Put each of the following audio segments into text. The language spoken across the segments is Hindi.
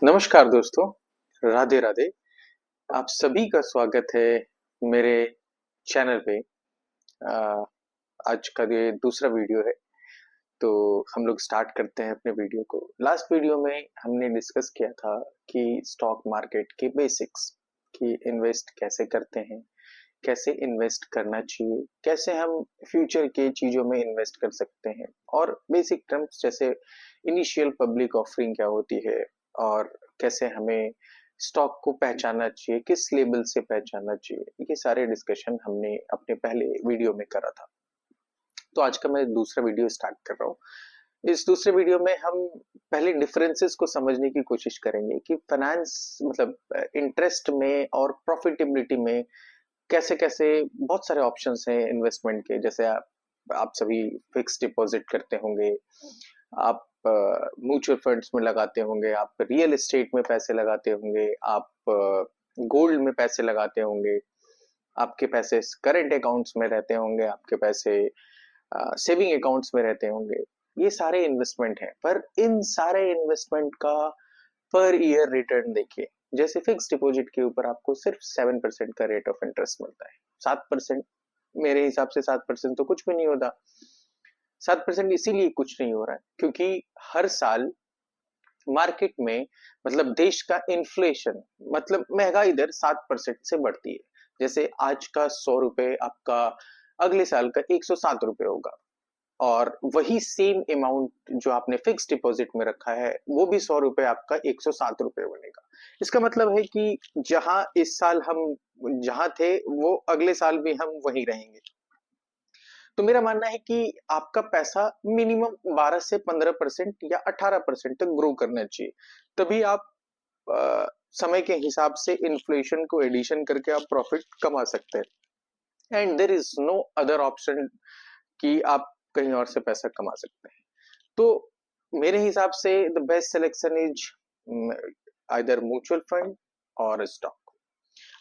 नमस्कार दोस्तों, राधे राधे। आप सभी का स्वागत है मेरे चैनल पे। अ, आज का ये दूसरा वीडियो है, तो हम लोग स्टार्ट करते हैं अपने वीडियो को। लास्ट वीडियो में हमने डिस्कस किया था कि स्टॉक मार्केट के बेसिक्स, कि इन्वेस्ट कैसे करते हैं, कैसे इन्वेस्ट करना चाहिए, कैसे हम फ्यूचर के चीजों में इन्वेस्ट कर सकते हैं, और बेसिक टर्म्स जैसे इनिशियल पब्लिक ऑफरिंग क्या होती है, और कैसे हमें स्टॉक को पहचानना चाहिए, किस लेवल से पहचानना चाहिए, ये सारे डिस्कशन हमने अपने पहले वीडियो में करा था। तो आज का मैं दूसरा वीडियो स्टार्ट कर रहा हूँ। इस दूसरे वीडियो में हम पहले डिफरेंसेस को समझने की कोशिश करेंगे कि फाइनेंस मतलब इंटरेस्ट में और प्रॉफिटेबिलिटी में कैसे कैसे बहुत सारे ऑप्शंस हैं इन्वेस्टमेंट के। जैसे आप सभी फिक्स डिपॉजिट करते होंगे, आप म्यूचुअल फंड्स में लगाते होंगे, आप रियल एस्टेट में पैसे लगाते होंगे, आप गोल्ड में पैसे लगाते होंगे, आपके पैसे करंट अकाउंट्स में रहते होंगे, आपके पैसे सेविंग अकाउंट्स में रहते होंगे। ये सारे इन्वेस्टमेंट हैं, पर इन सारे इन्वेस्टमेंट का पर ईयर रिटर्न देखिए। जैसे फिक्स डिपॉजिट के ऊपर आपको सिर्फ 7% का रेट ऑफ इंटरेस्ट मिलता है। 7%, मेरे हिसाब से 7% तो कुछ भी नहीं होता। 7% इसीलिए कुछ नहीं हो रहा है क्योंकि हर साल मार्केट में मतलब देश का इन्फ्लेशन मतलब महंगाई दर 7% से बढ़ती है। जैसे आज का 100 रुपए आपका अगले साल का 107 रुपए होगा, और वही सेम अमाउंट जो आपने फिक्स डिपॉजिट में रखा है वो भी 100 रुपए आपका 107 रुपए बनेगा। इसका मतलब है कि जहां इस साल हम जहां थे वो अगले साल भी हम वहीं रहेंगे। तो मेरा मानना है कि आपका पैसा मिनिमम 12 से 15% या 18% तक ग्रो करना चाहिए। तभी आप समय के हिसाब से इन्फ्लेशन को एडिशन करके आप प्रॉफिट कमा सकते हैं, and there is no other option कि आप कहीं और से पैसा कमा सकते हैं। तो मेरे हिसाब से the best selection is either mutual fund और स्टॉक।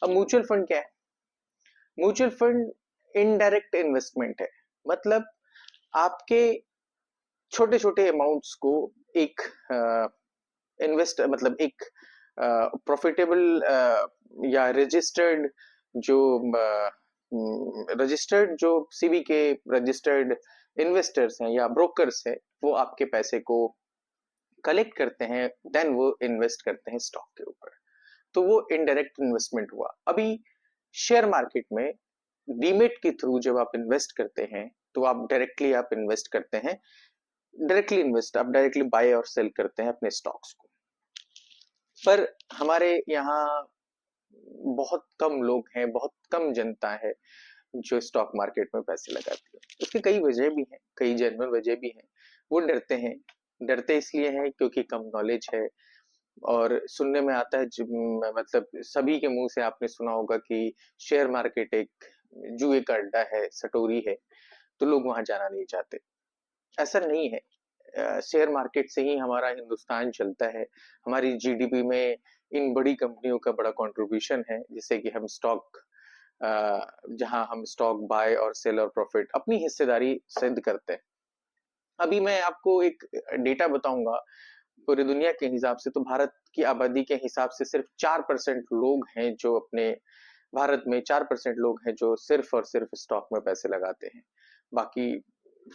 अब म्यूचुअल फंड क्या है? म्यूचुअल फंड इनडायरेक्ट इन्वेस्टमेंट है। मतलब आपके छोटे छोटे अमाउंट्स को एक इन्वेस्ट मतलब एक प्रॉफिटेबल या जो रजिस्टर्ड जो सीबी के रजिस्टर्ड इन्वेस्टर्स हैं या ब्रोकर्स हैं, वो आपके पैसे को कलेक्ट करते हैं, देन वो इन्वेस्ट करते हैं स्टॉक के ऊपर। तो वो इनडायरेक्ट इन्वेस्टमेंट हुआ। अभी शेयर मार्केट में डीमेट के थ्रू जब आप इन्वेस्ट करते हैं तो आप इन्वेस्ट करते हैं, डायरेक्टली इन्वेस्ट आप डायरेक्टली बाय और सेल करते हैं अपने स्टॉक्स को। पर हमारे यहाँ बहुत कम लोग हैं, बहुत कम जनता है जो स्टॉक मार्केट में पैसे लगाती है। इसके कई वजह भी हैं, कई जेन्युइन वजह भी हैं। वो डरते हैं। डरते इसलिए हैं क्योंकि कम नॉलेज है, और सुनने में आता है मतलब सभी के मुंह से आपने सुना होगा कि शेयर मार्केट एक जुए का अड्डा है, सटोरी है, तो लोग वहां जाना नहीं चाहते। ऐसा नहीं है। शेयर मार्केट से ही हमारा हिंदुस्तान चलता है। हमारी जीडीपी में इन बड़ी कंपनियों का बड़ा कंट्रीब्यूशन है, जिससे कि हम स्टॉक जहां हम स्टॉक बाय और सेल और प्रॉफिट अपनी हिस्सेदारी सिद्ध करते हैं। अभी मैं आपको एक डेटा बताऊंगा। पूरी दुनिया के हिसाब से तो भारत की आबादी के हिसाब से सिर्फ 4% लोग हैं जो अपने भारत में 4% लोग हैं जो सिर्फ और सिर्फ स्टॉक में पैसे लगाते हैं। बाकी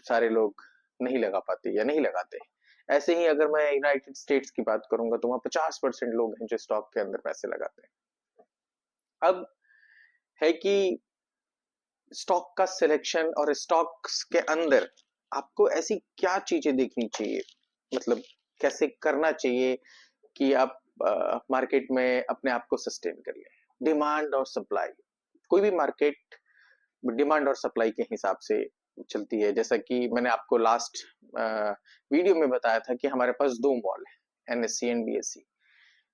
सारे लोग नहीं लगा पाते या नहीं लगाते। ऐसे ही अगर मैं यूनाइटेड स्टेट्स की बात करूंगा तो वहां 50% लोग हैं जो स्टॉक के अंदर पैसे लगाते हैं। अब है कि स्टॉक का सिलेक्शन और स्टॉक्स के अंदर आपको ऐसी क्या चीजें देखनी चाहिए, मतलब कैसे करना चाहिए कि आप मार्केट में अपने आप को सस्टेन कर लें। डिमांड और सप्लाई। कोई भी मार्केट डिमांड और सप्लाई के हिसाब से चलती है। जैसा कि मैंने आपको लास्ट वीडियो में बताया था कि हमारे पास दो मॉल है, एनएससी एंड बीएससी।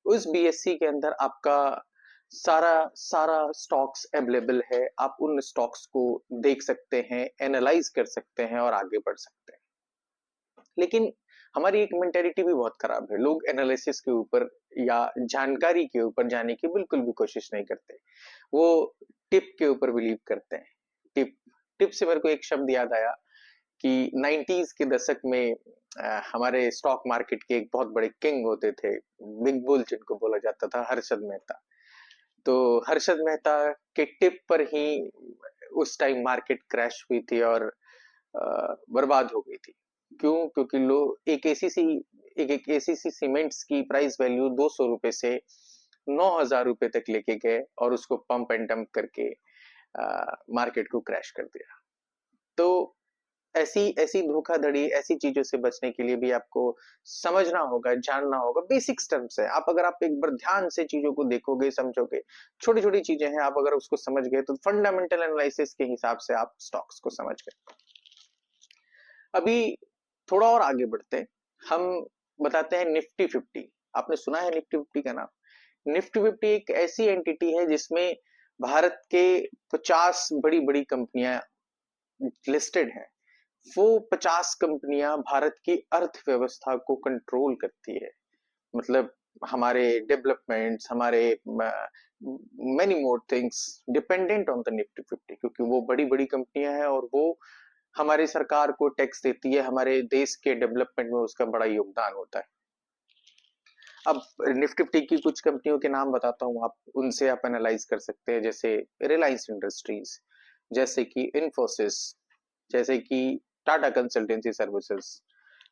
उस बीएससी के अंदर आपका सारा सारा स्टॉक्स अवेलेबल है। आप उन स्टॉक्स को देख सकते हैं, एनालाइज कर सकते हैं और आगे बढ़ सकते हैं। लेकिन हमारी एक मेंटेलिटी भी बहुत खराब है। लोग एनालिसिस के ऊपर या जानकारी के ऊपर जाने की बिल्कुल भी कोशिश नहीं करते। वो टिप के ऊपर बिलीव करते हैं। टिप टिप से मेरे को एक शब्द याद आया कि 90s के दशक में हमारे स्टॉक मार्केट के एक बहुत बड़े किंग होते थे, बिग बुल जिनको बोला जाता था, हर्षद मेहता। तो हर्षद मेहता के टिप पर ही उस टाइम मार्केट क्रैश हुई थी और बर्बाद हो गई थी। क्यों? क्योंकि लोग एक एसीसी सीमेंट्स की प्राइस वैल्यू 200 रुपए से 9,000 रुपए तक लेके गए और उसको पंप एंड डंप करके मार्केट को क्रैश कर दिया। तो ऐसी ऐसी धोखाधड़ी, ऐसी चीजों से बचने के लिए भी आपको समझना होगा, जानना होगा। बेसिक टर्म्स है, आप अगर आप एक बार ध्यान से चीजों को देखोगे, समझोगे, छोटी छोटी चीजें हैं, आप अगर उसको समझ गए तो फंडामेंटल एनालिसिस के हिसाब से आप स्टॉक्स को समझ गए। अभी थोड़ा और आगे बढ़ते हैं, हम बताते हैं निफ्टी 50। आपने सुना है निफ्टी 50 का नाम? निफ्टी 50 एक ऐसी एंटिटी है जिसमें भारत के 50 बड़ी बड़ी कंपनियां लिस्टेड हैं। वो 50 कंपनियां भारत की अर्थव्यवस्था को कंट्रोल करती है। मतलब हमारे डेवलपमेंट्स, हमारे many more things dependent on the Nifty 50, क्योंकि वो बड़ी बड़ी कंपनियां हैं और वो हमारी सरकार को टैक्स देती है, हमारे देश के डेवलपमेंट में उसका बड़ा योगदान होता है। अब निफ्टी 50 की कुछ कंपनियों के नाम बताता हूँ, आप उनसे आप एनालाइज कर सकते हैं। जैसे रिलायंस इंडस्ट्रीज, जैसे कि इंफोसिस, जैसे कि टाटा कंसल्टेंसी सर्विसेज,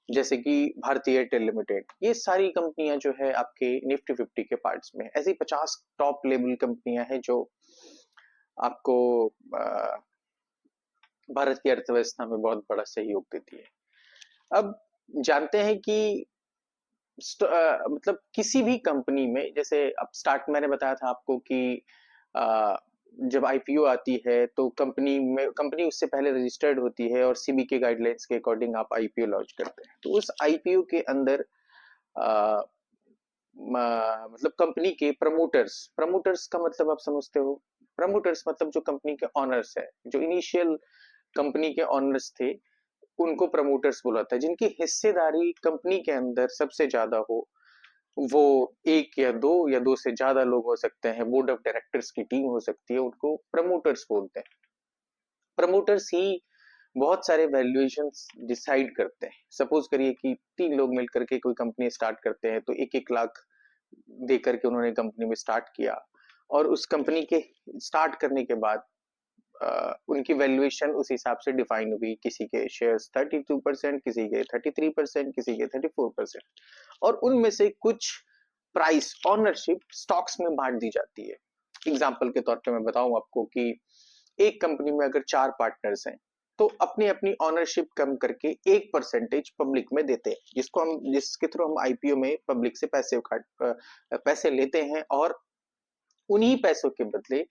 जैसे कि भारतीय एयरटेल लिमिटेड। ये सारी कंपनियां जो है आपके निफ्टी 50 के पार्ट्स में, ऐसी 50 टॉप लेवल कंपनियां हैं जो आपको भारत की अर्थव्यवस्था में बहुत बड़ा सहयोग देती है। अब जानते हैं कि मतलब किसी भी कंपनी में, जैसे अब स्टार्ट मैंने बताया था आपको कि जब आईपीओ आती है तो कंपनी उससे पहले रजिस्टर्ड होती है और सीबी के गाइडलाइंस के अकॉर्डिंग आप आईपीओ लॉन्च करते हैं। तो उस आईपीओ के अंदर मतलब कंपनी के प्रमोटर्स का मतलब आप समझते हो। प्रमोटर्स मतलब जो कंपनी के ऑनर्स है, जो इनिशियल कंपनी के ऑनर्स थे, उनको प्रमोटर्स बोला था। जिनकी हिस्सेदारी कंपनी के अंदर सबसे ज्यादा हो, वो एक या दो से ज्यादा लोग हो सकते हैं, बोर्ड ऑफ डायरेक्टर्स की टीम हो सकती है, उनको प्रमोटर्स बोलते हैं। प्रमोटर्स ही बहुत सारे वैल्यूएशन डिसाइड करते हैं। सपोज करिए कि 3 लोग मिलकर के कोई कंपनी स्टार्ट करते हैं, तो 1-1 लाख दे करके उन्होंने कंपनी में स्टार्ट किया और उस कंपनी के स्टार्ट करने के बाद उनकी वैल्यूएशन उस हिसाब से डिफाइन हुई। किसी के शेयर्स 32%, किसी के 33%, किसी के 34%, और उनमें से कुछ प्राइस ऑनरशिप स्टॉक्स में बांट दी जाती है। एग्जाम्पल के तौर पे मैं बताऊं आपको कि एक कंपनी में अगर 4 पार्टनर्स हैं तो अपनी अपनी ऑनरशिप कम करके 1% पब्लिक में देते हैं, जिसके थ्रू हम आईपीओ में पब्लिक से पैसे लेते हैं और उन्हीं पैसों के बदले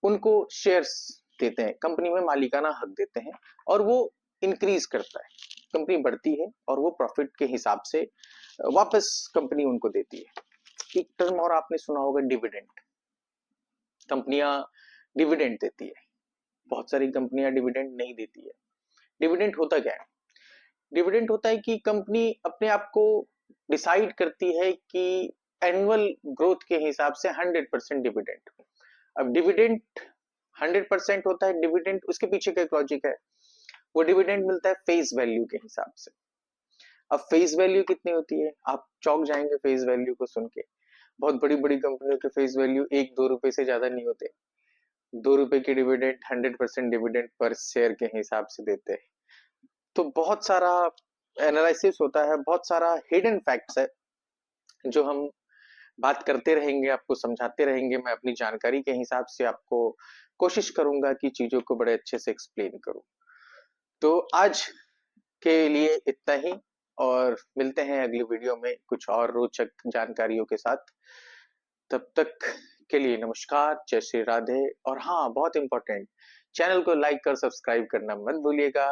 उनको शेयर्स देते हैं, कंपनी में मालिकाना हक देते हैं और वो इंक्रीज करता है, कंपनी बढ़ती है और वो प्रॉफिट के हिसाब से वापस कंपनी उनको देती है। एक टर्म और आपने सुना होगा, डिविडेंड। कंपनियां डिविडेंड देती है, बहुत सारी कंपनियां डिविडेंड नहीं देती है। डिविडेंड होता क्या है? डिविडेंड होता है कि कंपनी अपने आप को डिसाइड करती है कि एनुअल ग्रोथ के हिसाब से 100% डिविडेंड। अब डिविडेंड 100% होता है, डिविडेंड उसके पीछे का एक लॉजिक है। वो डिविडेंड मिलता है फेस वैल्यू के हिसाब से। अब फेस वैल्यू कितनी होती है? आप चौंक जाएंगे फेस वैल्यू को सुन के। बहुत बड़ी बड़ी कंपनियों के फेस वैल्यू 1-2 रुपए से ज्यादा नहीं होते। 2 रुपए के डिविडेंड 100% डिविडेंड पर शेयर के हिसाब से देते हैं। तो बहुत सारा एनालिसिस होता है, बहुत सारा हिडन फैक्ट्स है जो हम बात करते रहेंगे, आपको समझाते रहेंगे। मैं अपनी जानकारी के हिसाब से आपको कोशिश करूंगा कि चीजों को बड़े अच्छे से एक्सप्लेन करूं। तो आज के लिए इतना ही, और मिलते हैं अगली वीडियो में कुछ और रोचक जानकारियों के साथ। तब तक के लिए नमस्कार, जय श्री राधे। और हाँ, बहुत इंपॉर्टेंट, चैनल को लाइक कर सब्सक्राइब करना मत भूलिएगा।